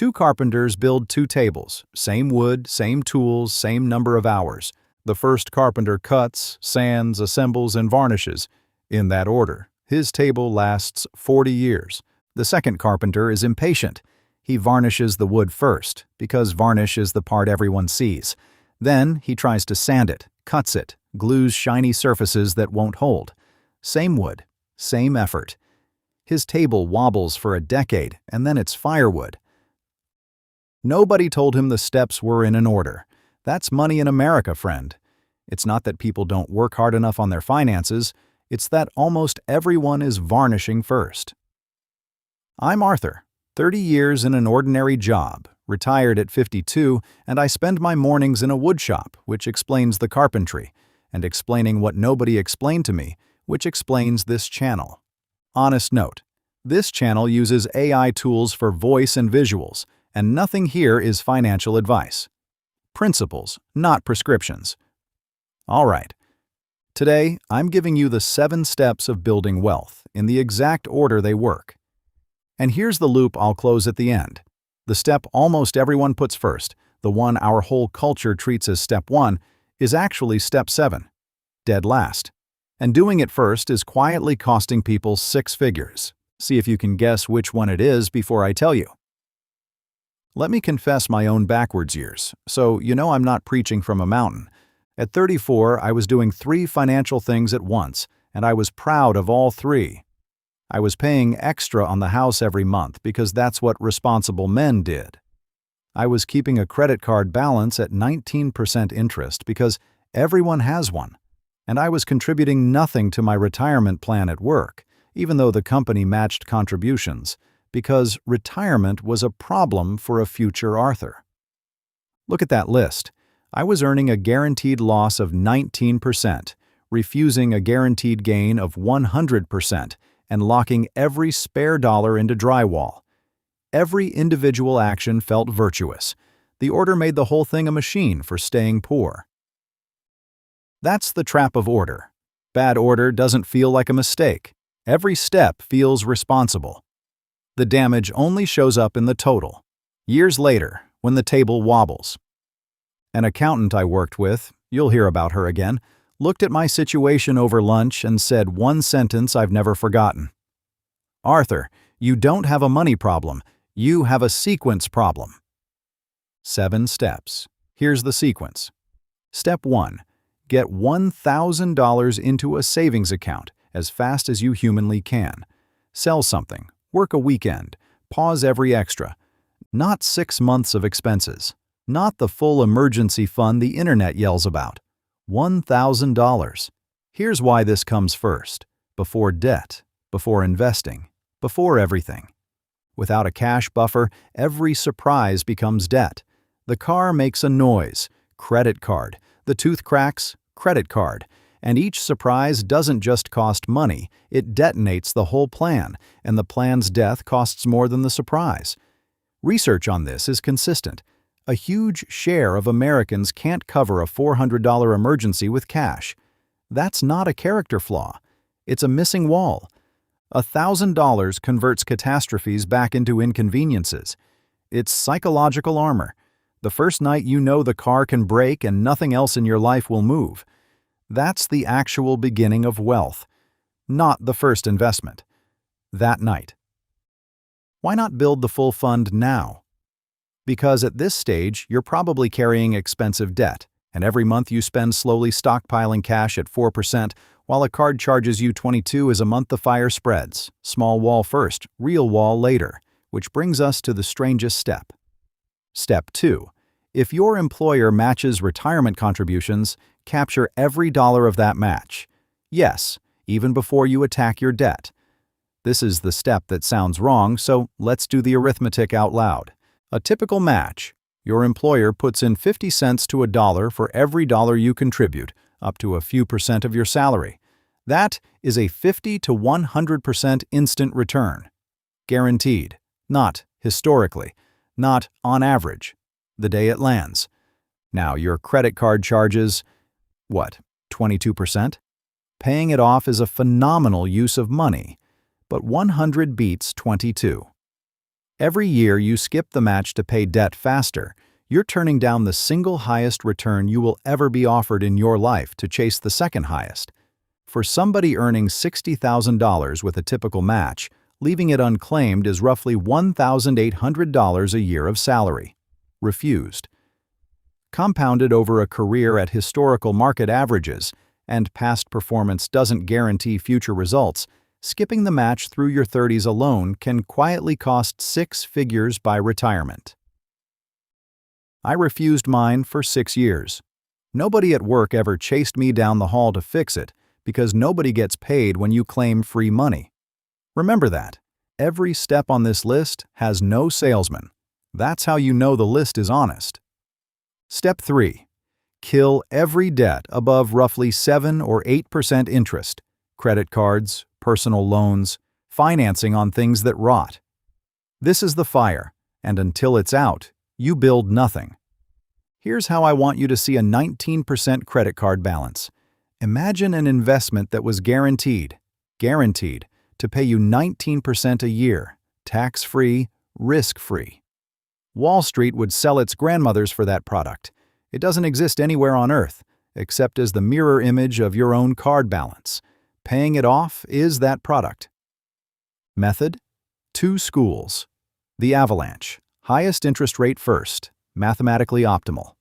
Two carpenters build two tables, same wood, same tools, same number of hours. The first carpenter cuts, sands, assembles, and varnishes. In that order, his table lasts 40 years. The second carpenter is impatient. He varnishes the wood first, because varnish is the part everyone sees. Then he tries to sand it, cuts it, glues shiny surfaces that won't hold. Same wood, same effort. His table wobbles for a decade, and then it's firewood. Nobody told him the steps were in an order. That's money in America, friend. It's not that people don't work hard enough on their finances, it's that almost everyone is varnishing first. I'm Arthur, 30 years in an ordinary job, retired at 52, and I spend my mornings in a woodshop, which explains the carpentry, and explaining what nobody explained to me, which explains this channel. Honest note, this channel uses AI tools for voice and visuals, and nothing here is financial advice. Principles, not prescriptions. All right. Today, I'm giving you the 7 steps of building wealth, in the exact order they work. And here's the loop I'll close at the end. The step almost everyone puts first, the one our whole culture treats as step 1, is actually step 7, dead last. And doing it first is quietly costing people 6 figures. See if you can guess which one it is before I tell you. Let me confess my own backwards years, so you know I'm not preaching from a mountain. At 34, I was doing 3 financial things at once, and I was proud of all 3. I was paying extra on the house every month because that's what responsible men did. I was keeping a credit card balance at 19% interest because everyone has one. And I was contributing nothing to my retirement plan at work, even though the company matched contributions, because retirement was a problem for a future Arthur. Look at that list. I was earning a guaranteed loss of 19%, refusing a guaranteed gain of 100%, and locking every spare dollar into drywall. Every individual action felt virtuous. The order made the whole thing a machine for staying poor. That's the trap of order. Bad order doesn't feel like a mistake. Every step feels responsible. The damage only shows up in the total, years later, when the table wobbles. An accountant I worked with, you'll hear about her again, looked at my situation over lunch and said one sentence I've never forgotten. "Arthur, you don't have a money problem, you have a sequence problem." 7 steps. Here's the sequence. Step 1. Get $1,000 into a savings account as fast as you humanly can. Sell something, work a weekend, pause every extra. Not 6 months of expenses. Not the full emergency fund the internet yells about. $1,000. Here's why this comes first. Before debt, before investing, before everything. Without a cash buffer, every surprise becomes debt. The car makes a noise, credit card. The tooth cracks, credit card. And each surprise doesn't just cost money, it detonates the whole plan, and the plan's death costs more than the surprise. Research on this is consistent. A huge share of Americans can't cover a $400 emergency with cash. That's not a character flaw. It's a missing wall. $1,000 converts catastrophes back into inconveniences. It's psychological armor. The first night you know the car can break and nothing else in your life will move. That's the actual beginning of wealth, not the first investment. That night. Why not build the full fund now? Because at this stage, you're probably carrying expensive debt, and every month you spend slowly stockpiling cash at 4%, while a card charges you 22% as a month the fire spreads. Small wall first, real wall later, which brings us to the strangest step. Step 2. If your employer matches retirement contributions, capture every dollar of that match. Yes, even before you attack your debt. This is the step that sounds wrong, so let's do the arithmetic out loud. A typical match. Your employer puts in 50 cents to $1 for every dollar you contribute, up to a few percent of your salary. That is a 50 to 100% instant return. Guaranteed. Not historically. Not on average. The day it lands. Now your credit card charges, what, 22%? Paying it off is a phenomenal use of money, but 100 beats 22. Every year you skip the match to pay debt faster, you're turning down the single highest return you will ever be offered in your life to chase the second highest. For somebody earning $60,000 with a typical match, leaving it unclaimed is roughly $1,800 a year of salary. Refused. Compounded over a career at historical market averages, and past performance doesn't guarantee future results, skipping the match through your 30s alone can quietly cost 6 figures by retirement. I refused mine for 6 years. Nobody at work ever chased me down the hall to fix it, because nobody gets paid when you claim free money. Remember that. Every step on this list has no salesman. That's how you know the list is honest. Step 3. Kill every debt above roughly 7 or 8% interest. Credit cards, personal loans, financing on things that rot. This is the fire, and until it's out, you build nothing. Here's how I want you to see a 19% credit card balance. Imagine an investment that was guaranteed, to pay you 19% a year, tax-free, risk-free. Wall Street would sell its grandmothers for that product. It doesn't exist anywhere on earth, except as the mirror image of your own card balance. Paying it off is that product. Method: 2 schools. The avalanche, highest interest rate first, mathematically optimal.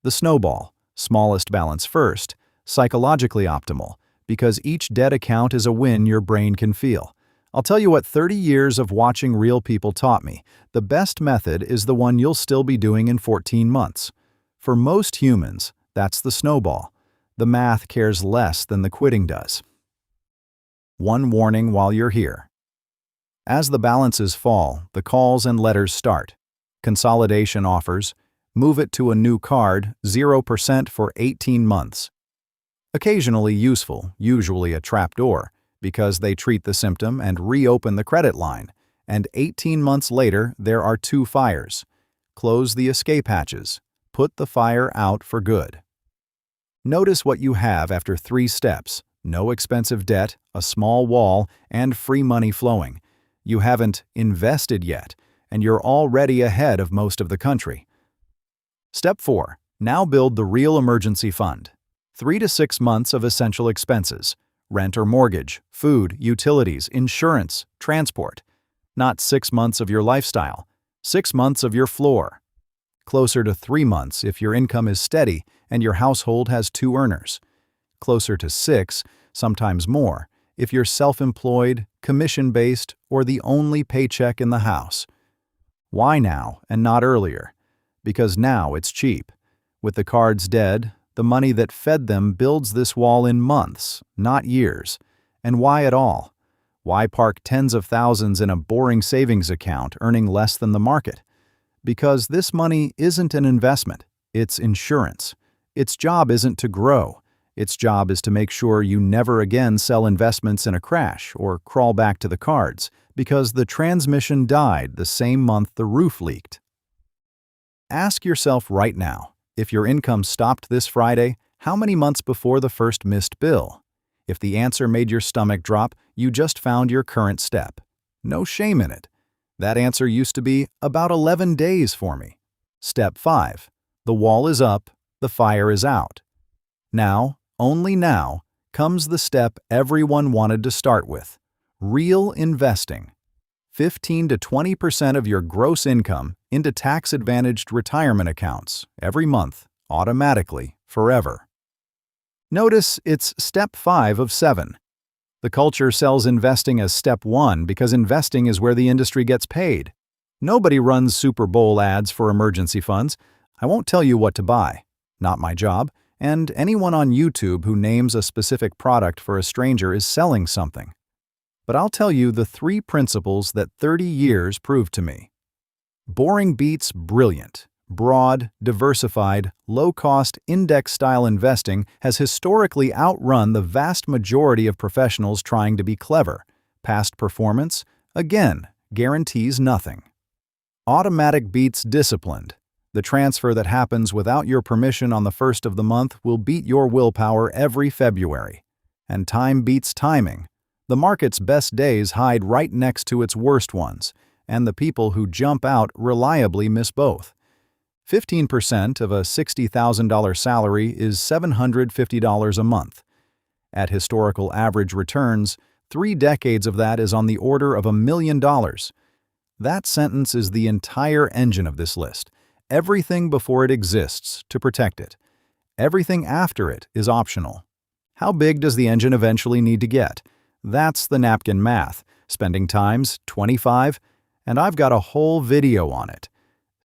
The snowball, smallest balance first, psychologically optimal, because each debt account is a win your brain can feel. I'll tell you what 30 years of watching real people taught me. The best method is the one you'll still be doing in 14 months. For most humans, that's the snowball. The math cares less than the quitting does. One warning while you're here. As the balances fall, the calls and letters start. Consolidation offers, move it to a new card, 0% for 18 months. Occasionally useful, usually a trapdoor, because they treat the symptom and reopen the credit line, and 18 months later there are 2 fires. Close the escape hatches. Put the fire out for good. Notice what you have after 3 steps: no expensive debt, a small wall, and free money flowing. You haven't invested yet, and you're already ahead of most of the country. Step 4. Now build the real emergency fund. 3 to 6 months of essential expenses: rent or mortgage, food, utilities, insurance, transport. Not 6 months of your lifestyle, 6 months of your floor. Closer to 3 months if your income is steady and your household has 2 earners. Closer to 6, sometimes more, if you're self-employed, commission-based, or the only paycheck in the house. Why now and not earlier? Because now it's cheap. With the cards dead, the money that fed them builds this wall in months, not years. And why at all? Why park tens of thousands in a boring savings account earning less than the market? Because this money isn't an investment, it's insurance. Its job isn't to grow. Its job is to make sure you never again sell investments in a crash or crawl back to the cards, because the transmission died the same month the roof leaked. Ask yourself right now, if your income stopped this Friday, how many months before the first missed bill? If the answer made your stomach drop, you just found your current step. No shame in it. That answer used to be about 11 days for me. Step 5. The wall is up, the fire is out. Now, only now, comes the step everyone wanted to start with: real investing. 15 to 20% of your gross income into tax-advantaged retirement accounts every month, automatically, forever. Notice it's step 5 of 7. The culture sells investing as step 1 because investing is where the industry gets paid. Nobody runs Super Bowl ads for emergency funds. I won't tell you what to buy. Not my job. And anyone on YouTube who names a specific product for a stranger is selling something. But I'll tell you the 3 principles that 30 years proved to me. Boring beats brilliant. Broad, diversified, low-cost, index-style investing has historically outrun the vast majority of professionals trying to be clever. Past performance, again, guarantees nothing. Automatic beats disciplined. The transfer that happens without your permission on the 1st of the month will beat your willpower every February. And time beats timing. The market's best days hide right next to its worst ones, and the people who jump out reliably miss both. 15% of a $60,000 salary is $750 a month. At historical average returns, 3 decades of that is on the order of $1 million. That sentence is the entire engine of this list. Everything before it exists to protect it. Everything after it is optional. How big does the engine eventually need to get? That's the napkin math. Spending times 25, and I've got a whole video on it.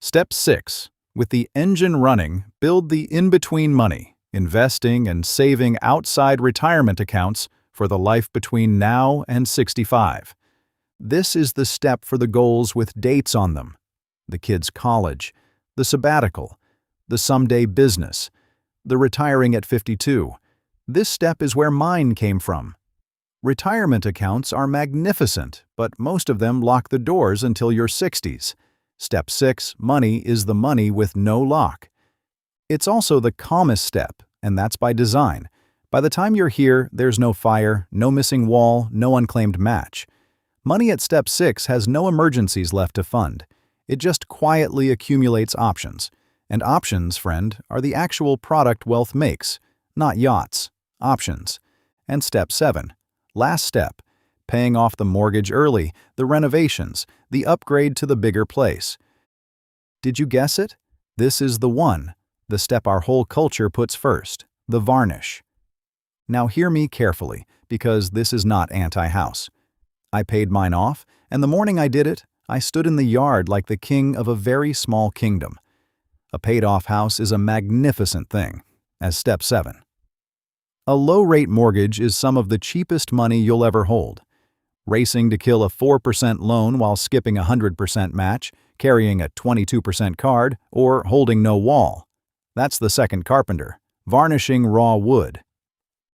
Step 6. With the engine running, build the in-between money, investing and saving outside retirement accounts for the life between now and 65. This is the step for the goals with dates on them. The kid's college, the sabbatical, the someday business, the retiring at 52. This step is where mine came from. Retirement accounts are magnificent, but most of them lock the doors until your 60s. Step 6, money, is the money with no lock. It's also the calmest step, and that's by design. By the time you're here, there's no fire, no missing wall, no unclaimed match. Money at Step 6 has no emergencies left to fund. It just quietly accumulates options. And options, friend, are the actual product wealth makes, not yachts. Options. And Step 7. Last step, paying off the mortgage early, the renovations, the upgrade to the bigger place. Did you guess it? This is the one, the step our whole culture puts first, the varnish. Now hear me carefully, because this is not anti-house. I paid mine off, and the morning I did it, I stood in the yard like the king of a very small kingdom. A paid-off house is a magnificent thing, as Step 7. A low-rate mortgage is some of the cheapest money you'll ever hold. Racing to kill a 4% loan while skipping a 100% match, carrying a 22% card, or holding no wall. That's the second carpenter, varnishing raw wood.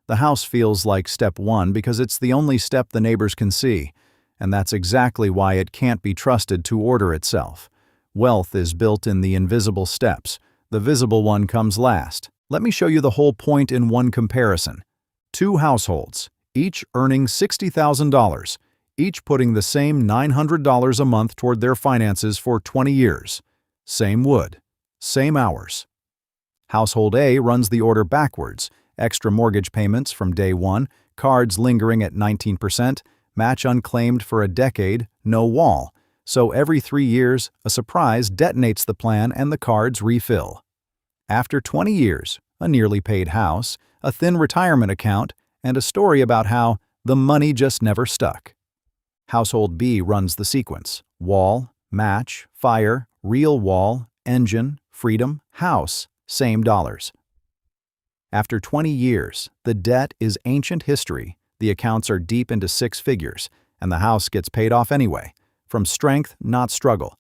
The house feels like Step 1 because it's the only step the neighbors can see, and that's exactly why it can't be trusted to order itself. Wealth is built in the invisible steps. The visible one comes last. Let me show you the whole point in one comparison. 2 households, each earning $60,000, each putting the same $900 a month toward their finances for 20 years. Same wood, same hours. Household A runs the order backwards, extra mortgage payments from day 1, cards lingering at 19%, match unclaimed for a decade, no wall. So every 3 years, a surprise detonates the plan and the cards refill. After 20 years, a nearly paid house, a thin retirement account, and a story about how the money just never stuck. Household B runs the sequence: wall, match, fire, real wall, engine, freedom, house, same dollars. After 20 years, the debt is ancient history, the accounts are deep into 6 figures, and the house gets paid off anyway, from strength, not struggle.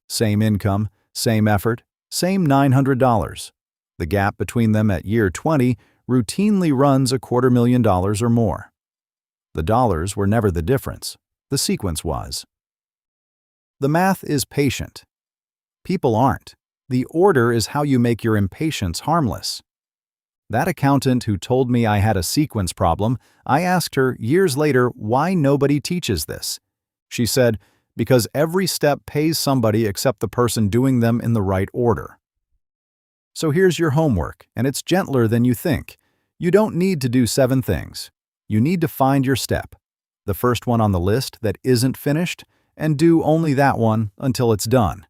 Same income, same effort, same $900. The gap between them at year 20 routinely runs $250,000 or more. The dollars were never the difference. The sequence was. The math is patient. People aren't. The order is how you make your impatience harmless. That accountant who told me I had a sequence problem, I asked her years later why nobody teaches this. She said, because every step pays somebody except the person doing them in the right order. So here's your homework, and it's gentler than you think. You don't need to do 7 things. You need to find your step, the first one on the list that isn't finished, and do only that one until it's done.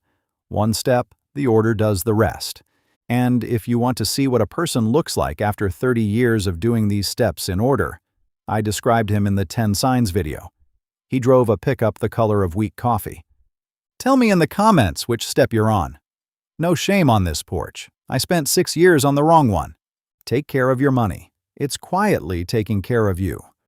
One step, the order does the rest. And if you want to see what a person looks like after 30 years of doing these steps in order, I described him in the 10 signs video. He drove a pickup the color of weak coffee. Tell me in the comments which step you're on. No shame on this porch. I spent 6 years on the wrong one. Take care of your money. It's quietly taking care of you.